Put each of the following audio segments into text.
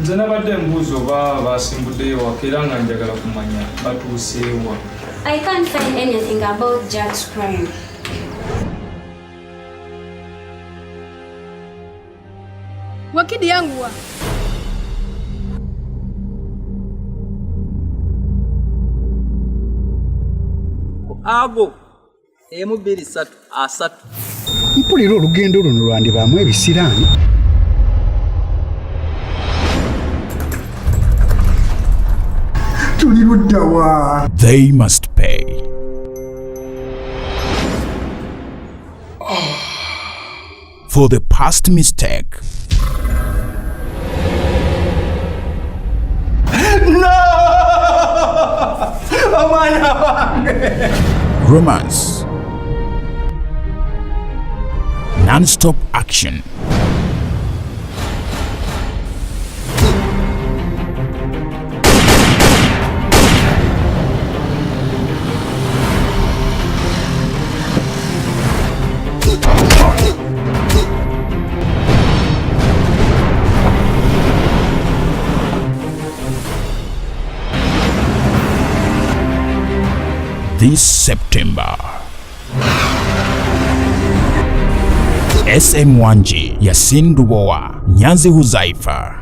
Nze nabadde mbuuza oba basimbuddeyo waka era nga njagala kumanya batuuseewa. I can't find anything about Jack's crime. Wakidi yangu wa. Ago emu 2 3 mpulira olugendo luno lwandibaamu ebisiraani. Tuli luddawa. They must pay. For the past mistake. No! Romance. Non-stop action. This September, SM1G, Yasin Dubowa, Nyanzi Huzaifa.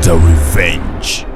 The Revenge.